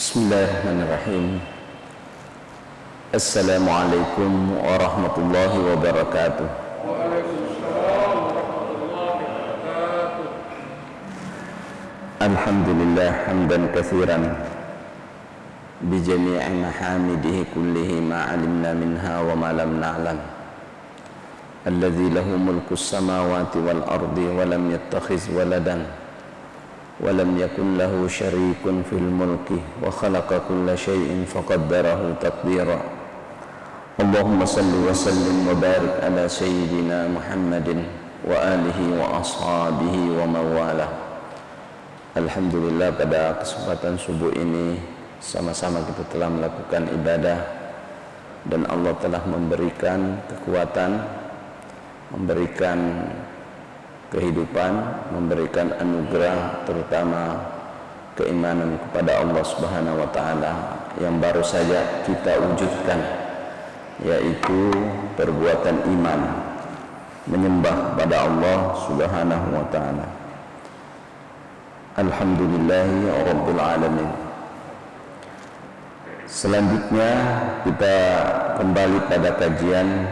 Bismillahirrahmanirrahim. Assalamualaikum warahmatullahi wabarakatuh. Waalaikumsalam warahmatullahi wabarakatuh. Alhamdulillah hamdan katsiran bi jami'i mahamidihi kullihi ma 'alimna minha wa ma lam na'lam. Alladzi lahu mulkus samawati wal ardi wa lam yattakhiz waladan wa lam yakun lahu syarikun fil mulki wa khalaqa kulla syai'in faqaddarahu taqdira. Allahumma salli wa sallim wa barik ala sayyidina Muhammadin wa alihi wa ashabihi wa mawala. Alhamdulillah, pada kesempatan subuh ini sama-sama kita telah melakukan ibadah dan Allah telah memberikan kekuatan, memberikan kehidupan, memberikan anugerah, terutama keimanan kepada Allah Subhanahu wa taala yang baru saja kita wujudkan, yaitu perbuatan iman, menyembah pada Allah Subhanahu wa taala. Alhamdulillahi rabbil alamin. Selanjutnya kita kembali pada kajian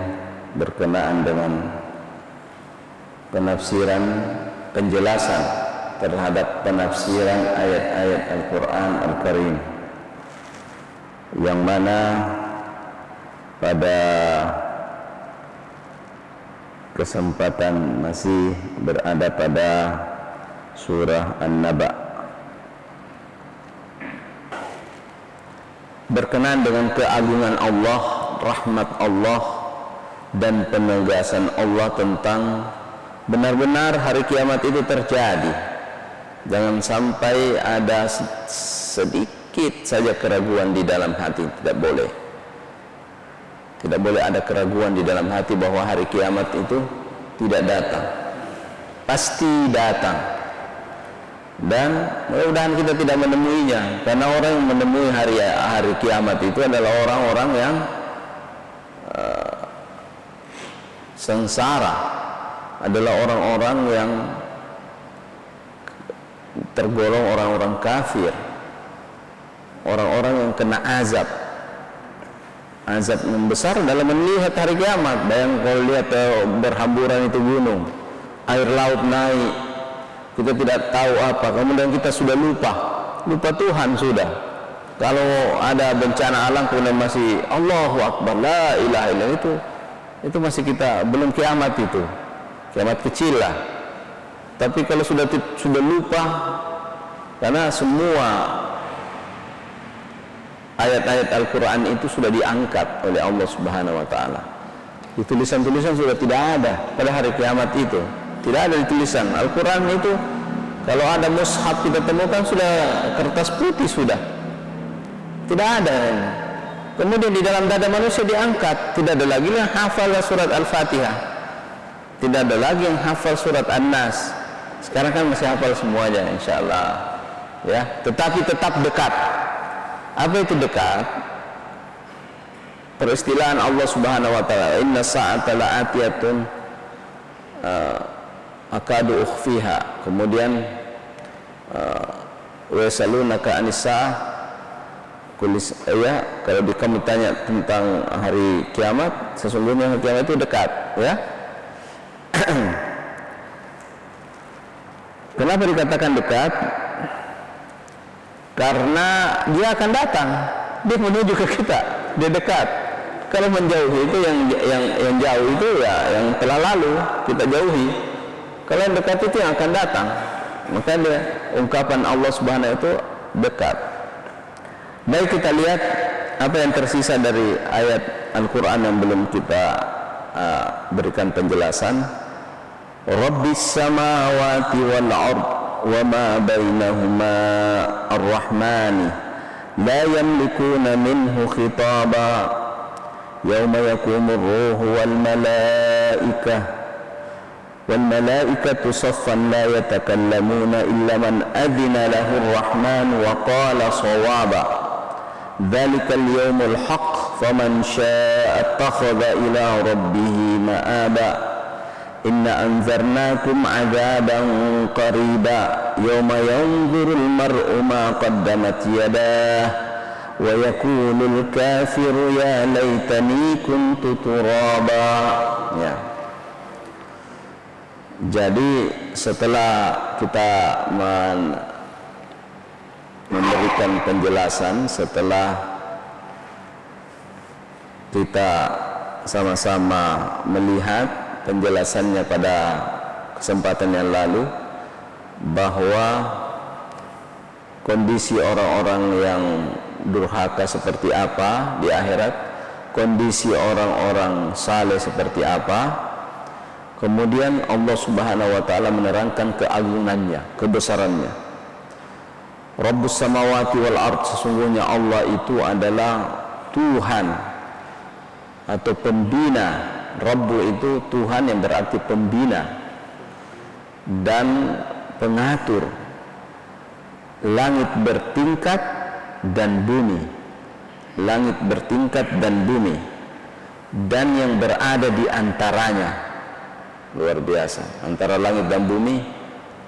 berkenaan dengan penafsiran, penjelasan terhadap penafsiran ayat-ayat Al-Quran Al-Karim, yang mana pada kesempatan masih berada pada surah An-Naba, berkenaan dengan keagungan Allah, rahmat Allah, dan penegasan Allah tentang benar-benar hari kiamat itu terjadi. Jangan sampai ada sedikit saja keraguan di dalam hati. Tidak boleh ada keraguan di dalam hati bahwa hari kiamat itu tidak datang. Pasti datang. Dan mudah-mudahan kita tidak menemuinya, karena orang yang menemui hari kiamat itu adalah orang-orang yang sengsara, adalah orang-orang yang tergolong orang-orang kafir, orang-orang yang kena azab yang besar dalam melihat hari kiamat. Bayang kalau lihat berhamburan itu gunung, air laut naik, kita tidak tahu apa, kemudian kita sudah lupa Tuhan sudah. Kalau ada bencana alam kemudian masih Allahu Akbar, la ilaha illallah, itu masih kita belum kiamat, itu kiamat kecil lah. Tapi kalau sudah lupa, karena semua ayat-ayat Al-Quran itu sudah diangkat oleh Allah Subhanahu wa taala. Di tulisan-tulisan sudah tidak ada pada hari kiamat itu. Tidak ada di tulisan Al-Quran itu. Kalau ada mushaf kita temukan sudah kertas putih sudah. Tidak ada. Kemudian di dalam dada manusia diangkat. Tidak ada lagi yang hafal surat Al-Fatihah. Tidak ada lagi yang hafal surat An-Nas. Sekarang kan masih hafal semuanya, insyaallah. Ya, tetapi tetap dekat. Apa itu dekat? Peristilahan Allah Subhanahu wa taala, inna sa'ata la'atiyatun akadu ukhfiha. Kemudian wa yasalunaka anis-sa'ah, ya, kalau kamu tanya tentang hari kiamat, sesungguhnya hari kiamat itu dekat, ya. Kenapa dikatakan dekat? Karena dia akan datang, dia menuju ke kita, dia dekat. Kalau menjauhi itu yang jauh itu ya yang telah lalu kita jauhi. Kalau yang dekat itu yang akan datang. Makanya ungkapan Allah Subhanahu itu dekat. Baik, kita lihat apa yang tersisa dari ayat Al-Quran yang belum kita berikan penjelasan. Rabbis samawati wal ard wa ma bainahuma ar-rahmani la yamlikuna minhu khitaba yawma yakumur ruhu wal malaikatu saffan la yatakallamuna illa man adhina lahu ar-rahman wa qala sawaba dhalikal yawmul haqq faman syaa'a attakhadha ila rabbihi ma'aba inna anzarnakum adzaban qariba yawma yanzurul mar'u ma qaddamat yadah wa yaqulul kafiru ya laitani kuntu turaba. Ya. Jadi setelah kita memberikan penjelasan, setelah kita sama-sama melihat penjelasannya pada kesempatan yang lalu, bahwa kondisi orang-orang yang durhaka seperti apa di akhirat, kondisi orang-orang saleh seperti apa. Kemudian Allah Subhanahu wa taala menerangkan keagungannya, kebesarannya. Rabbus samawati wal ard, sesungguhnya Allah itu adalah Tuhan atau pembina. Rabbu itu Tuhan yang berarti pembina dan pengatur langit bertingkat dan bumi. Langit bertingkat dan bumi dan yang berada di antaranya. Luar biasa. Antara langit dan bumi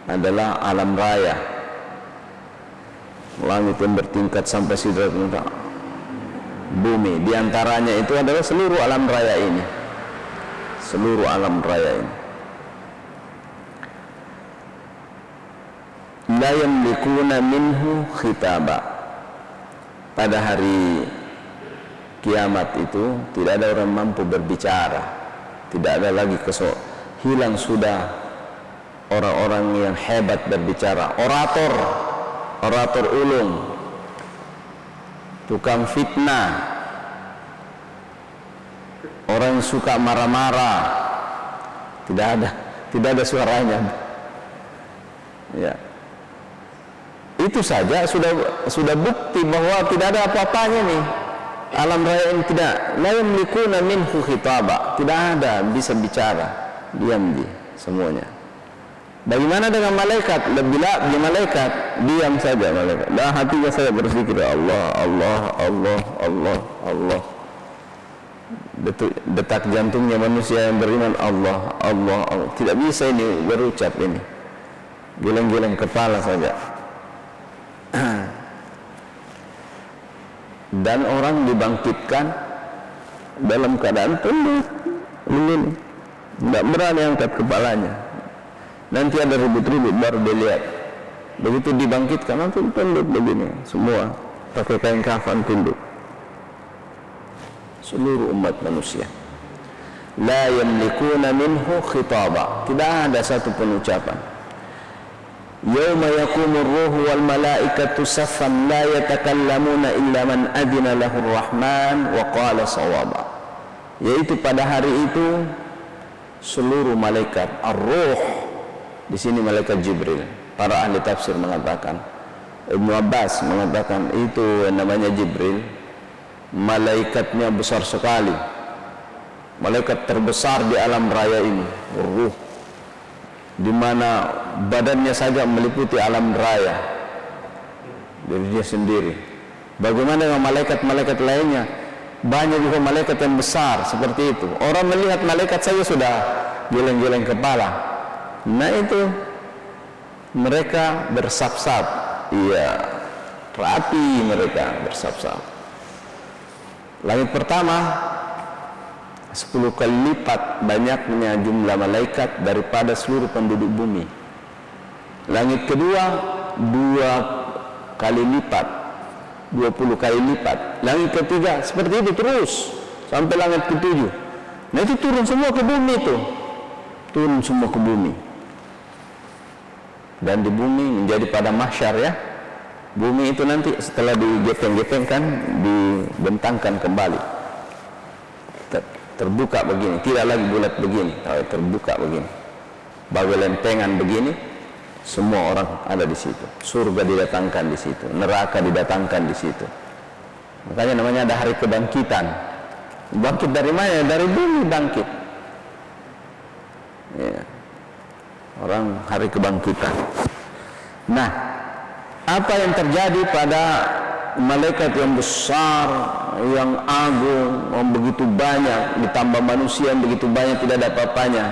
adalah alam raya. Langit yang bertingkat sampai sidratul muntaha. Bumi di antaranya itu adalah seluruh alam raya ini. Seluruh alam raya ini. La yamlikuna minhu khitaba. Pada hari kiamat itu tidak ada orang mampu berbicara. Tidak ada lagi hilang sudah orang-orang yang hebat berbicara, orator ulung, tukang fitnah, orang yang suka marah-marah, tidak ada suaranya. Ya, itu saja sudah bukti bahwa tidak ada apa-apanya nih. Alam raya ini tidak, la yamlikuna minhu khitaba, tidak ada bisa bicara. Diam dia semuanya. Bagaimana dengan malaikat? Lebih malaikat diam saja malaikat. Dan hatinya saya berpikir Allah, Allah, Allah, Allah, Allah. Detak jantungnya manusia yang beriman Allah, Allah, Allah. Tidak bisa ini berucap ini. Geleng-geleng kepala saja. Dan orang dibangkitkan dalam keadaan tunduk begini. Tidak berani angkat kepalanya. Nanti ada ribut-ribut baru dia lihat. Begitu dibangkitkan langsung tunduk begini. Semua pakai kain kafan tunduk. Seluruh umat manusia. La yamlikuna minhu khitaba. Tidak ada satu penucapan. Yawma yakumur ruhu wal malaikatu saffan la yatakallamuna illa man adina lahur rahman wa qala sawaba. Yaitu pada hari itu seluruh malaikat ar-ruh, di sini malaikat Jibril. Para ahli tafsir mengatakan, Ibnu Abbas mengatakan itu namanya Jibril. Malaikatnya besar sekali, malaikat terbesar di alam raya ini, ruh, di mana badannya saja meliputi alam raya dari dia sendiri. Bagaimana dengan malaikat-malaikat lainnya? Banyak juga malaikat yang besar seperti itu. Orang melihat malaikat saja sudah geleng-geleng kepala. Nah itu mereka bersab-sab. Iya, rapi mereka bersab-sab. Langit pertama 10 kali lipat banyaknya jumlah malaikat daripada seluruh penduduk bumi. Langit kedua 2 kali lipat, 20 kali lipat. Langit ketiga seperti itu terus sampai langit ketujuh. Nah itu turun semua ke bumi itu. Turun semua ke bumi. Dan di bumi menjadi pada mahsyar ya. Bumi itu nanti setelah digepeng-gepengkan, dibentangkan kembali. Terbuka begini, tidak lagi bulat begini, terbuka begini. Bagai lempengan begini. Semua orang ada di situ. Surga didatangkan di situ, neraka didatangkan di situ. Makanya namanya ada hari kebangkitan. Bangkit dari mana? Dari bumi bangkit. Ya. Orang hari kebangkitan. Nah, apa yang terjadi pada malaikat yang besar, yang agung, yang begitu banyak, ditambah manusia yang begitu banyak tidak ada apa-apanya.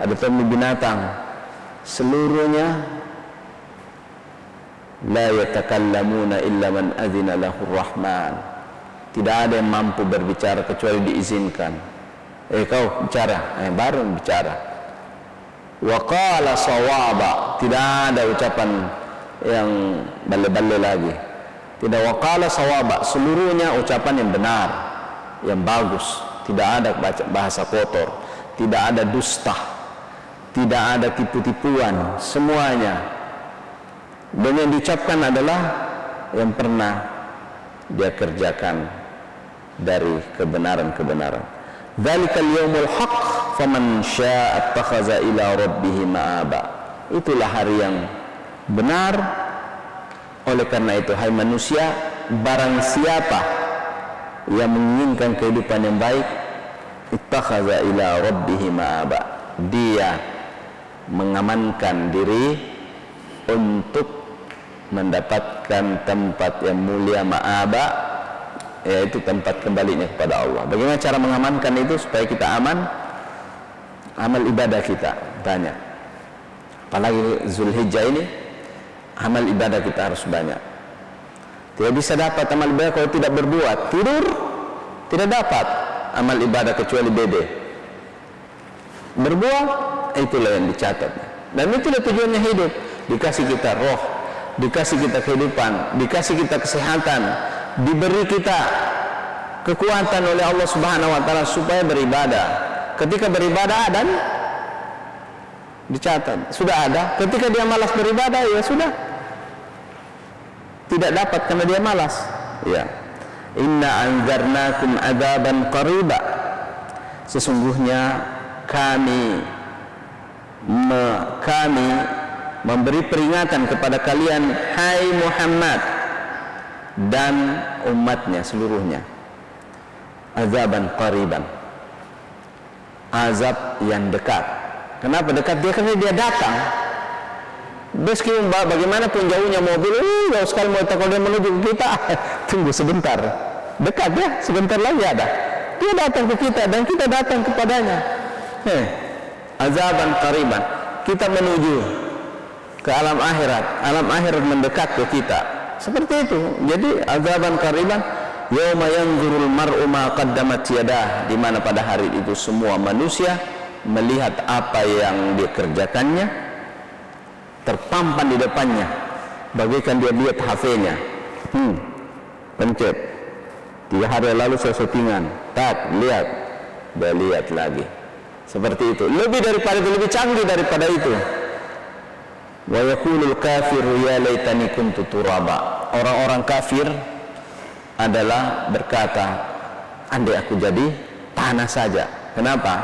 ada tumbuh binatang, seluruhnya la yatakallamuna illa man adzina lahu rahman. Tidak ada yang mampu berbicara kecuali diizinkan. Kau bicara, baru bicara. Wa qala sawaba, tidak ada ucapan yang bale-bale lagi. Tidak, wa qala sawaba, seluruhnya ucapan yang benar, yang bagus. Tidak ada bahasa kotor, tidak ada dusta, tidak ada tipu-tipuan, semuanya. Dan yang diucapkan adalah yang pernah dia kerjakan dari kebenaran-kebenaran. Dzalikal yaumul haqq faman syaa'a attakhadha ila rabbih ma'aba. Itulah hari yang benar. Oleh karena itu, hai manusia, barang siapa yang menginginkan kehidupan yang baik, ittakhadha ila rabbih ma'aba, dia mengamankan diri untuk mendapatkan tempat yang mulia, ma'aba, yaitu tempat kembalinya kepada Allah. Bagaimana cara mengamankan itu supaya kita aman? Amal ibadah kita banyak. Apalagi Zulhijjah ini, amal ibadah kita harus banyak. Tidak bisa dapat amal ibadah kalau tidak berbuat. Tidur tidak dapat amal ibadah kecuali bebe. Berbuat, itulah yang dicatat. Dan itulah tujuannya hidup. Dikasih kita roh, dikasih kita kehidupan, dikasih kita kesehatan, diberi kita kekuatan oleh Allah Subhanahu wa taala supaya beribadah. Ketika beribadah dan dicatat, sudah ada. Ketika dia malas beribadah, ya sudah, tidak dapat karena dia malas. Ya. Inna anzarnakum adzaban qariba. Sesungguhnya kami memberi peringatan kepada kalian, hai Muhammad dan umatnya seluruhnya, azaban qariban, azab yang dekat. Kenapa dekat? Karena dia datang. Meskipun bagaimanapun jauhnya mobil, jauh sekali mau kalau dia menuju ke kita, tunggu sebentar, dekat ya, sebentar lagi ada. Dia datang ke kita dan kita datang kepadanya. Azaban qariban, kita menuju ke alam akhirat mendekat ke kita. Seperti itu. Jadi azaban qariban, yauma yanzurul mar'u ma qaddamat yadah, di mana pada hari itu semua manusia melihat apa yang dia kerjakannya terpampang di depannya, bagaikan dia lihat HP-nya. Pencet. 3 hari lalu saya settingan, lihat, dia lihat lagi. Seperti itu. Lebih daripada itu, lebih canggih daripada itu. Wa yaqulul kafiru ya laitani kuntu turaba. Orang-orang kafir adalah berkata, andai aku jadi tanah saja. Kenapa?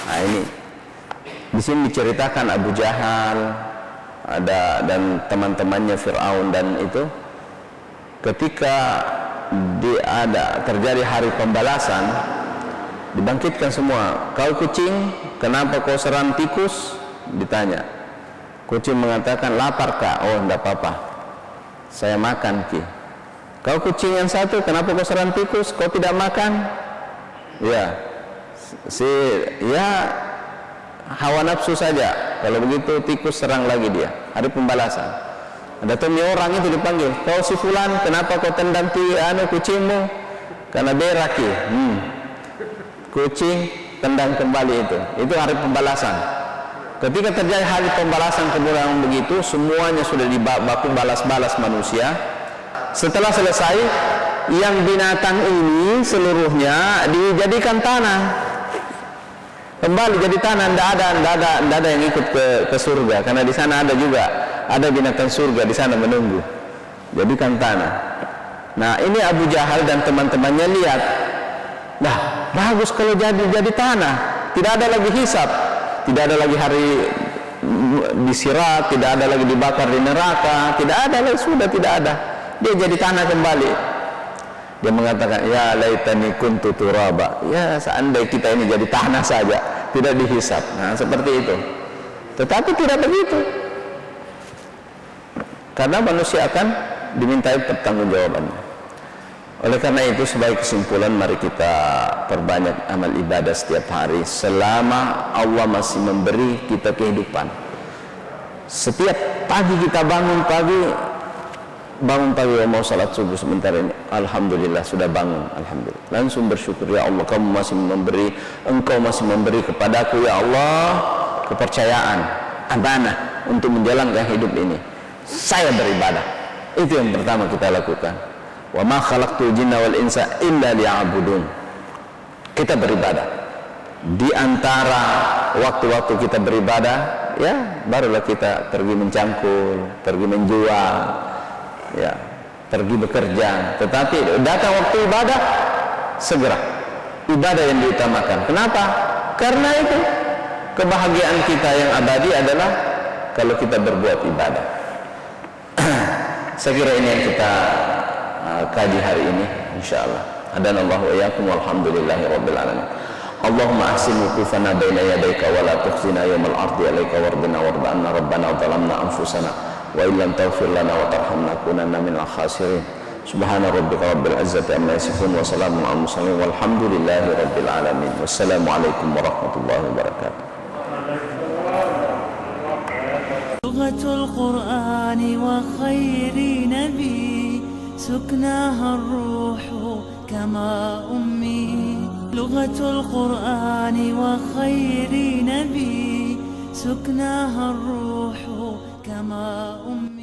Nah ini di sini diceritakan Abu Jahal ada dan teman-temannya Fir'aun, dan itu ketika terjadi hari pembalasan, dibangkitkan semua. Kau kucing, kenapa kau serang tikus? Ditanya. Kucing mengatakan, lapar kak? Oh, enggak apa-apa, saya makan ki. Kau kucing yang satu, kenapa kau serang tikus? Kau tidak makan? Ya, hawa nafsu saja. Kalau begitu tikus serang lagi dia. Hari pembalasan. Ada orang itu dipanggil, kau si fulan, kenapa kau tendang kucingmu? Karena berak ki. Kucing tendang kembali itu. Itu hari pembalasan. Ketika terjadi hari pembalasan kemudian begitu, semuanya sudah dibaku balas-balas manusia. Setelah selesai, yang binatang ini seluruhnya dijadikan tanah. Kembali jadi tanah, tidak ada yang ikut ke surga, karena di sana ada juga ada binatang surga di sana menunggu. Jadikan tanah. Nah, ini Abu Jahal dan teman-temannya lihat. Nah, bagus kalau jadi tanah. Tidak ada lagi hisab, tidak ada lagi hari disirat, tidak ada lagi dibakar di neraka, tidak ada lagi, sudah tidak ada. Dia jadi tanah kembali. Dia mengatakan, ya laitani kuntu turaba. Ya, seandainya kita ini jadi tanah saja, tidak dihisab. Nah, seperti itu. Tetapi tidak begitu. Karena manusia akan dimintai pertanggungjawabannya. Oleh karena itu, sebagai kesimpulan, mari kita perbanyak amal ibadah setiap hari selama Allah masih memberi kita kehidupan. Setiap pagi kita bangun pagi mau salat subuh sebentar ini, alhamdulillah sudah bangun, alhamdulillah, langsung bersyukur, ya Allah, Engkau masih memberi kepadaku, ya Allah, kepercayaan, amanah untuk menjalankan hidup ini. Saya beribadah. Itu yang pertama kita lakukan. Wa ma khalaqtul jinna wal insa illa liya'budun. Kita beribadah. Di antara waktu-waktu kita beribadah, ya barulah kita pergi mencangkul, pergi menjual, ya, pergi bekerja. Tetapi datang waktu ibadah, segera ibadah yang diutamakan. Kenapa? Karena itu kebahagiaan kita yang abadi adalah kalau kita berbuat ibadah. Saya kira ini yang kita kaji hari ini, insyaallah. Adanallahu wa iyyakum walhamdulillahi rabbil alamin. Allahumma ahsin wuqufana baina yadayka wa la tukhzina yawmal ardi alayka wardina warda anna rabbana zalamna anfusana wa illam taghfir lana wa tarhamna kunanna minal khasirin. Subhana rabbika rabbil izzati amma yasifun wa salamun alal mursalin walhamdulillahi rabbil alamin. Wassalamu alaikum warahmatullahi wabarakatuh. لغة القرآن وخير نبي سكناها الروح كما أمي. لغة القرآن وخير نبي سكناها الروح كما أمي.